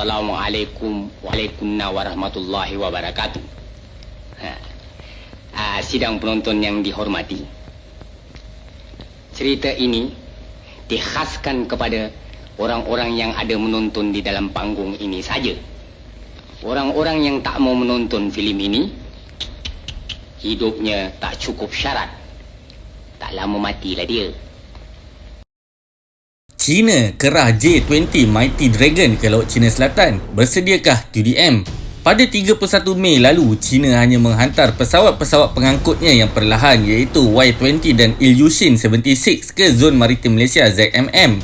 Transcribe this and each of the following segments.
Assalamualaikum warahmatullahi wabarakatuh. Sidang penonton yang dihormati, cerita ini dikhaskan kepada orang-orang yang ada menonton di dalam panggung ini saja. Orang-orang yang tak mau menonton filem ini, hidupnya tak cukup syarat. Tak lama matilah dia. China kerah J20 Mighty Dragon ke Laut China Selatan. Bersediakah TUDM? Pada 31 Mei lalu, China hanya menghantar pesawat-pesawat pengangkutnya yang perlahan iaitu Y-20 dan Ilyushin 76 ke zon maritim Malaysia ZMM.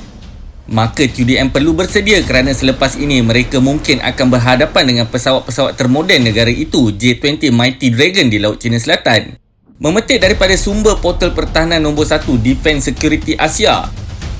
Maka TUDM perlu bersedia kerana selepas ini mereka mungkin akan berhadapan dengan pesawat-pesawat termoden negara itu J20 Mighty Dragon di Laut China Selatan. Memetik daripada sumber portal pertahanan nombor 1 Defense Security Asia,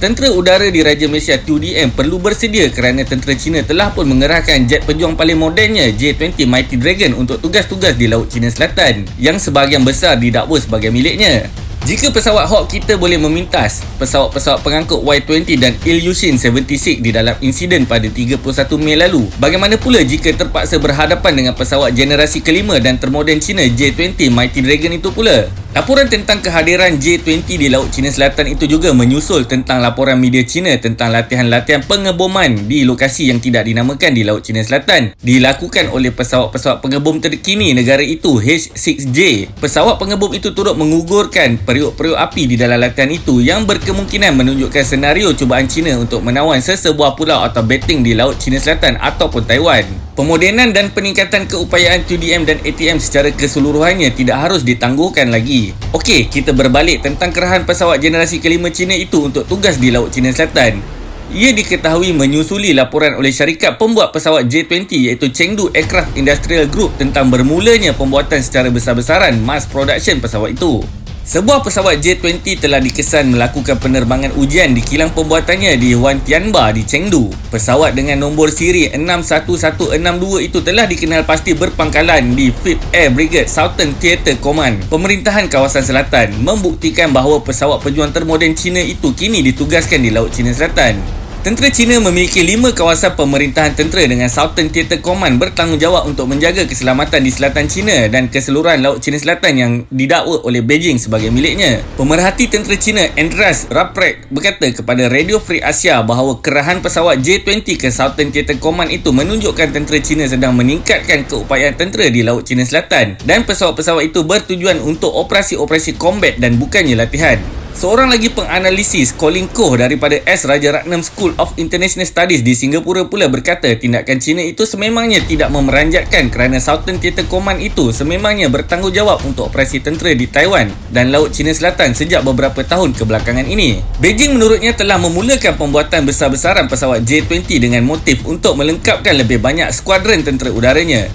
Tentera Udara Diraja Malaysia TUDM perlu bersedia kerana tentera China telah pun mengerahkan jet pejuang paling modennya J20 Mighty Dragon untuk tugas-tugas di Laut China Selatan yang sebahagian besar didakwa sebagai miliknya. Jika pesawat Hawk kita boleh memintas pesawat-pesawat pengangkut Y-20 dan Ilyushin 76 di dalam insiden pada 31 Mei lalu, bagaimana pula jika terpaksa berhadapan dengan pesawat generasi kelima dan termoden China J20 Mighty Dragon itu pula? Laporan tentang kehadiran J20 di Laut China Selatan itu juga menyusul tentang laporan media China tentang latihan-latihan pengeboman di lokasi yang tidak dinamakan di Laut China Selatan dilakukan oleh pesawat-pesawat pengebom terkini negara itu H-6J. Pesawat pengebom itu turut mengugurkan periuk-periuk api di dalam latihan itu yang berkemungkinan menunjukkan senario cubaan China untuk menawan sesebuah pulau atau betting di Laut China Selatan ataupun Taiwan. Pemodenan dan peningkatan keupayaan TUDM dan ATM secara keseluruhannya tidak harus ditangguhkan lagi. Okey, kita berbalik tentang kerahan pesawat generasi kelima China itu untuk tugas di Laut China Selatan. Ia diketahui menyusuli laporan oleh syarikat pembuat pesawat J20 iaitu Chengdu Aircraft Industrial Group tentang bermulanya pembuatan secara besar-besaran mass production pesawat itu. Sebuah pesawat J20 telah dikesan melakukan penerbangan ujian di kilang pembuatannya di Wantianba di Chengdu. Pesawat dengan nombor siri 61162 itu telah dikenal pasti berpangkalan di 5th Air Brigade Southern Theatre Command, pemerintahan kawasan selatan, membuktikan bahawa pesawat pejuang termoden China itu kini ditugaskan di Laut China Selatan. Tentera China memiliki 5 kawasan pemerintahan tentera dengan Southern Theatre Command bertanggungjawab untuk menjaga keselamatan di selatan China dan keseluruhan Laut China Selatan yang didakwa oleh Beijing sebagai miliknya. Pemerhati tentera China Andreas Raprek berkata kepada Radio Free Asia bahawa kerahan pesawat J20 ke Southern Theatre Command itu menunjukkan tentera China sedang meningkatkan keupayaan tentera di Laut China Selatan dan pesawat-pesawat itu bertujuan untuk operasi-operasi combat dan bukannya latihan. Seorang lagi penganalisis, Colin Koh daripada S. Rajaratnam School of International Studies di Singapura pula berkata tindakan China itu sememangnya tidak memeranjatkan kerana Southern Theatre Command itu sememangnya bertanggungjawab untuk operasi tentera di Taiwan dan Laut China Selatan sejak beberapa tahun kebelakangan ini. Beijing menurutnya telah memulakan pembuatan besar-besaran pesawat J20 dengan motif untuk melengkapkan lebih banyak skuadron tentera udaranya.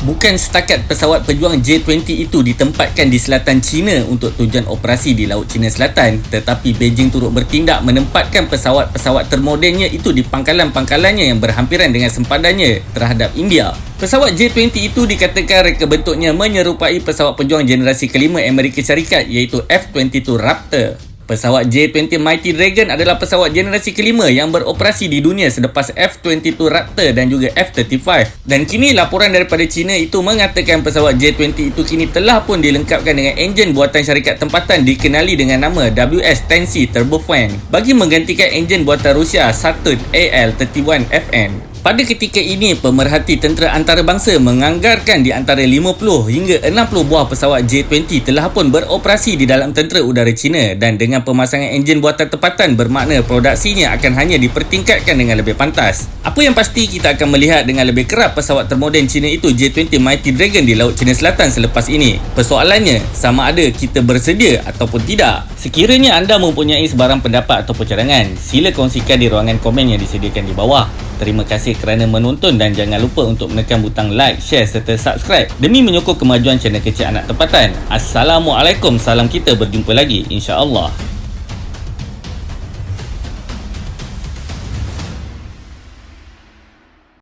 Bukan setakat pesawat pejuang J20 itu ditempatkan di selatan China untuk tujuan operasi di Laut China Selatan, tetapi Beijing turut bertindak menempatkan pesawat-pesawat termodennya itu di pangkalan-pangkalannya yang berhampiran dengan sempadannya terhadap India. Pesawat J20 itu dikatakan reka bentuknya menyerupai pesawat pejuang generasi kelima Amerika Syarikat iaitu F-22 Raptor. Pesawat J20 Mighty Dragon adalah pesawat generasi kelima yang beroperasi di dunia selepas F-22 Raptor dan juga F-35. Dan kini laporan daripada China itu mengatakan pesawat J20 itu kini telah pun dilengkapkan dengan enjin buatan syarikat tempatan dikenali dengan nama WS-10C Turbofan bagi menggantikan enjin buatan Rusia Saturn AL-31FN. Pada ketika ini, pemerhati tentera antarabangsa menganggarkan di antara 50 hingga 60 buah pesawat J20 telah pun beroperasi di dalam tentera udara China dan dengan pemasangan enjin buatan tempatan bermakna produksinya akan hanya dipertingkatkan dengan lebih pantas. Apa yang pasti kita akan melihat dengan lebih kerap pesawat termoden China itu J20 Mighty Dragon di Laut China Selatan selepas ini. Persoalannya, sama ada kita bersedia ataupun tidak. Sekiranya anda mempunyai sebarang pendapat ataupun cadangan, sila kongsikan di ruangan komen yang disediakan di bawah. Terima kasih kerana menonton dan jangan lupa untuk menekan butang like, share serta subscribe demi menyokong kemajuan channel kecil anak tempatan. Assalamualaikum, salam kita berjumpa lagi insya-Allah.